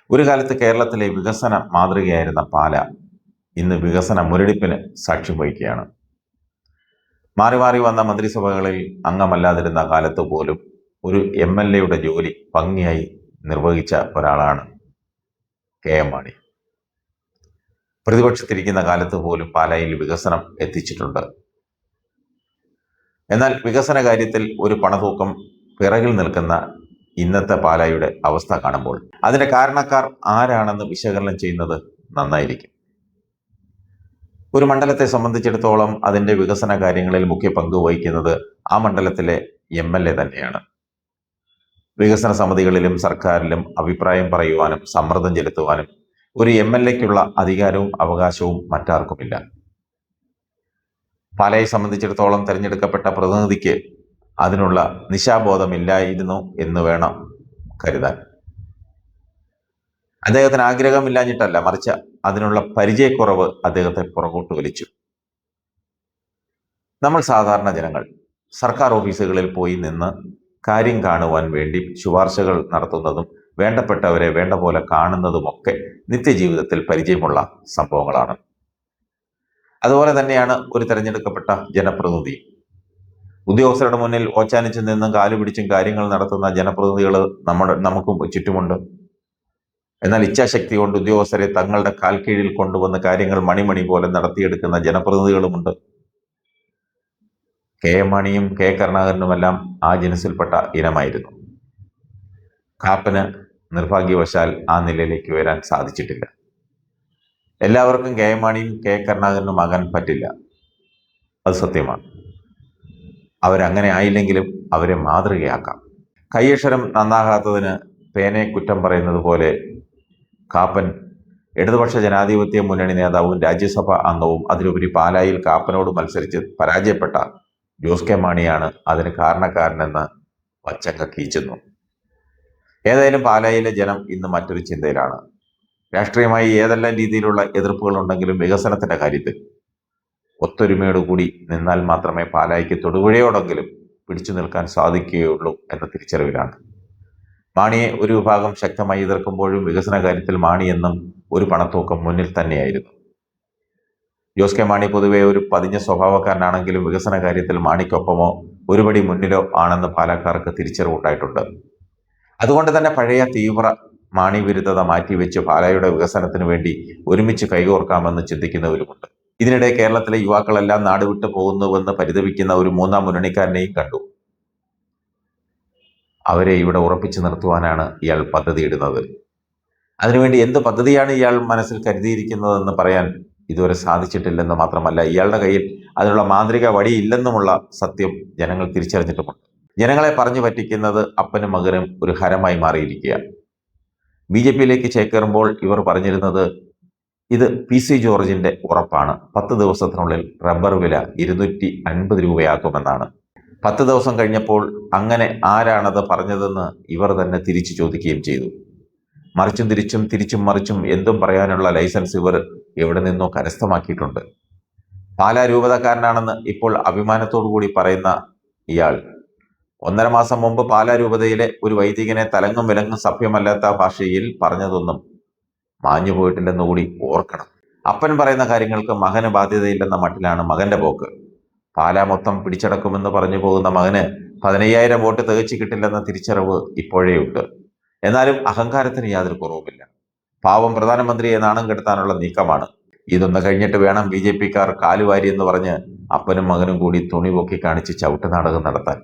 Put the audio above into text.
ഒരു കാലത്ത് കേരളത്തിലെ വികസന മാതൃകയായിരുന്ന പാല ഇന്ന് വികസന മുരടിപ്പിന് സാക്ഷ്യം വഹിക്കുകയാണ്. മാറി മാറി വന്ന മന്ത്രിസഭകളിൽ അംഗമല്ലാതിരുന്ന കാലത്ത് പോലും ഒരു MLA ജോലി ഭംഗിയായി നിർവഹിച്ച ഒരാളാണ് KM മാണി. പ്രതിപക്ഷത്തിരിക്കുന്ന കാലത്ത് പോലും പാലായിൽ വികസനം എത്തിച്ചിട്ടുണ്ട്. എന്നാൽ വികസന കാര്യത്തിൽ ഒരു പണതൂക്കം പിറകിൽ നിൽക്കുന്ന ഇന്നത്തെ പാലായുടെ അവസ്ഥ കാണുമ്പോൾ അതിന്റെ കാരണക്കാർ ആരാണെന്ന് വിശകലനം ചെയ്യുന്നത് നന്നായിരിക്കും. ഒരു മണ്ഡലത്തെ സംബന്ധിച്ചിടത്തോളം അതിന്റെ വികസന കാര്യങ്ങളിൽ മുഖ്യ പങ്ക് വഹിക്കുന്നത് ആ മണ്ഡലത്തിലെ MLA തന്നെയാണ്. വികസന സമിതികളിലും സർക്കാരിലും അഭിപ്രായം പറയുവാനും സമ്മർദ്ദം ചെലുത്തുവാനും ഒരു MLAക്കുള്ള അധികാരവും അവകാശവും മറ്റാർക്കുമില്ല. പാലയെ സംബന്ധിച്ചിടത്തോളം തിരഞ്ഞെടുക്കപ്പെട്ട പ്രതിനിധിക്ക് അതിനുള്ള നിശാബോധമില്ലായിരുന്നു എന്ന് വേണം കരുതാൻ. അദ്ദേഹത്തിന് ആഗ്രഹമില്ലാഞ്ഞിട്ടല്ല, മറിച്ച് അതിനുള്ള പരിചയക്കുറവ് അദ്ദേഹത്തെ പുറകോട്ട് വലിച്ചു. നമ്മൾ സാധാരണ ജനങ്ങൾ സർക്കാർ ഓഫീസുകളിൽ പോയി നിന്ന് കാര്യം കാണുവാൻ വേണ്ടി ശുപാർശകൾ നടത്തുന്നതും വേണ്ടപ്പെട്ടവരെ വേണ്ട പോലെ കാണുന്നതുമൊക്കെ നിത്യജീവിതത്തിൽ പരിചയമുള്ള സംഭവങ്ങളാണ്. അതുപോലെ തന്നെയാണ് ഒരു തിരഞ്ഞെടുക്കപ്പെട്ട ജനപ്രതിനിധി. ഉദ്യോഗസ്ഥരുടെ മുന്നിൽ ഓച്ചാനിച്ചു നിന്നും കാലുപിടിച്ചും കാര്യങ്ങൾ നടത്തുന്ന ജനപ്രതിനിധികൾ നമുക്കും ചുറ്റുമുണ്ട്. എന്നാൽ ഇച്ഛാശക്തി കൊണ്ട് ഉദ്യോഗസ്ഥരെ തങ്ങളുടെ കാൽ കീഴിൽ കൊണ്ടുവന്ന് കാര്യങ്ങൾ മണിമണി പോലെ നടത്തിയെടുക്കുന്ന ജനപ്രതിനിധികളുമുണ്ട്. KM മാണിയും K കരുണാകരനുമെല്ലാം ആ ജനസിൽപ്പെട്ട ഇനമായിരുന്നു. കാപ്പന് നിർഭാഗ്യവശാൽ ആ നിലയിലേക്ക് വരാൻ സാധിച്ചിട്ടില്ല. എല്ലാവർക്കും KM മാണിയും K കരുണാകരനും ആകാൻ പറ്റില്ല, അത് സത്യമാണ്. അവരങ്ങനെ ആയില്ലെങ്കിലും അവരെ മാതൃകയാക്കാം. കയ്യക്ഷരം നന്നാകാത്തതിന് പേനയെ കുറ്റം പറയുന്നത് പോലെ കാപ്പൻ ഇടതുപക്ഷ ജനാധിപത്യ മുന്നണി നേതാവും രാജ്യസഭാ അംഗവും അതിലുപരി പാലായിൽ കാപ്പനോട് മത്സരിച്ച് പരാജയപ്പെട്ട ജോസ് കെ മാണിയാണ് അതിന് കാരണക്കാരനെന്ന് വച്ചങ്ക കീച്ചുന്നു. ഏതായാലും പാലായിലെ ജനം ഇന്ന് മറ്റൊരു ചിന്തയിലാണ്. രാഷ്ട്രീയമായി ഏതെല്ലാം രീതിയിലുള്ള എതിർപ്പുകൾ ഉണ്ടെങ്കിലും വികസനത്തിന്റെ കാര്യത്തിൽ ഒത്തൊരുമയോടുകൂടി നിന്നാൽ മാത്രമേ പാലായിക്ക് തൊടുപുഴയോടെങ്കിലും പിടിച്ചു നിൽക്കാൻ സാധിക്കുകയുള്ളൂ എന്ന തിരിച്ചറിവിലാണ്. മാണിയെ ഒരു വിഭാഗം ശക്തമായി എതിർക്കുമ്പോഴും വികസന കാര്യത്തിൽ മാണി എന്നും ഒരു പണത്തൂക്കം മുന്നിൽ തന്നെയായിരുന്നു. ജോസ് കെ മാണി പൊതുവെ ഒരു പതിഞ്ഞ സ്വഭാവക്കാരനാണെങ്കിലും വികസന കാര്യത്തിൽ മാണിക്കൊപ്പമോ ഒരുപടി മുന്നിലോ ആണെന്ന് പാലക്കാർക്ക് തിരിച്ചറിവുണ്ടായിട്ടുണ്ട്. അതുകൊണ്ട് തന്നെ പഴയ തീവ്ര മാണി വിരുദ്ധത മാറ്റിവെച്ച് പാലായുടെ വികസനത്തിന് വേണ്ടി ഒരുമിച്ച് കൈകോർക്കാമെന്ന് ചിന്തിക്കുന്നവരുമുണ്ട്. ഇതിനിടെ കേരളത്തിലെ യുവാക്കളെല്ലാം നാടുവിട്ടു പോകുന്നുവെന്ന് പരിതപിക്കുന്ന ഒരു മൂന്നാം മുന്നണിക്കാരനെയും കണ്ടു. അവരെ ഇവിടെ ഉറപ്പിച്ചു നിർത്തുവാനാണ് ഇയാൾ പദ്ധതിയിടുന്നത്. അതിനുവേണ്ടി എന്ത് പദ്ധതിയാണ് ഇയാൾ മനസ്സിൽ കരുതിയിരിക്കുന്നതെന്ന് പറയാൻ ഇതുവരെ സാധിച്ചിട്ടില്ലെന്ന് മാത്രമല്ല, ഇയാളുടെ കയ്യിൽ അതിനുള്ള മാന്ത്രിക വടിയില്ലെന്നുമുള്ള സത്യം ജനങ്ങൾ തിരിച്ചറിഞ്ഞിട്ടുമുണ്ട്. ജനങ്ങളെ പറഞ്ഞു പറ്റിക്കുന്നത് അപ്പനും മകനും ഒരു ഹരമായി മാറിയിരിക്കുക. BJPയിലേക്ക് ചേക്കേറുമ്പോൾ ഇവർ പറഞ്ഞിരുന്നത് ഇത് PC ജോർജിന്റെ ഉറപ്പാണ്, 10 ദിവസത്തിനുള്ളിൽ റബ്ബർ വില 250 രൂപയാക്കുമെന്നാണ്. 10 ദിവസം കഴിഞ്ഞപ്പോൾ അങ്ങനെ ആരാണത് പറഞ്ഞതെന്ന് ഇവർ തന്നെ തിരിച്ചു ചോദിക്കുകയും ചെയ്തു. മറിച്ചും തിരിച്ചും മറിച്ചും എന്തും പറയാനുള്ള ലൈസൻസ് ഇവർ എവിടെ നിന്നോ കരസ്ഥമാക്കിയിട്ടുണ്ട്. പാലാ രൂപതക്കാരനാണെന്ന് ഇപ്പോൾ അഭിമാനത്തോടു കൂടി പറയുന്ന ഇയാൾ 1.5 മാസം മുമ്പ് പാലാ രൂപതയിലെ ഒരു വൈദികനെ തലങ്ങും വിലങ്ങും സഭ്യമല്ലാത്ത ഭാഷയിൽ പറഞ്ഞതൊന്നും മാഞ്ഞു പോയിട്ടില്ലെന്ന് കൂടി ഓർക്കണം. അപ്പൻ പറയുന്ന കാര്യങ്ങൾക്ക് മകന് ബാധ്യതയില്ലെന്ന മട്ടിലാണ് മകന്റെ പോക്ക്. പാലാ മൊത്തം പിടിച്ചടക്കുമെന്ന് പറഞ്ഞു പോകുന്ന മകന് 15,000 വോട്ട് തികച്ചു കിട്ടില്ലെന്ന തിരിച്ചറിവ് ഇപ്പോഴേയുണ്ട്. എന്നാലും അഹങ്കാരത്തിന് യാതൊരു കുറവുമില്ല. പാവം പ്രധാനമന്ത്രിയെ നാണം കെടുത്താനുള്ള നീക്കമാണ്. ഇതൊന്ന് കഴിഞ്ഞിട്ട് വേണം BJPക്കാർ കാലുവാരി എന്ന് പറഞ്ഞ് അപ്പനും മകനും കൂടി തുണി പൊക്കി കാണിച്ച് ചവിട്ട് നാടകം നടത്താൻ.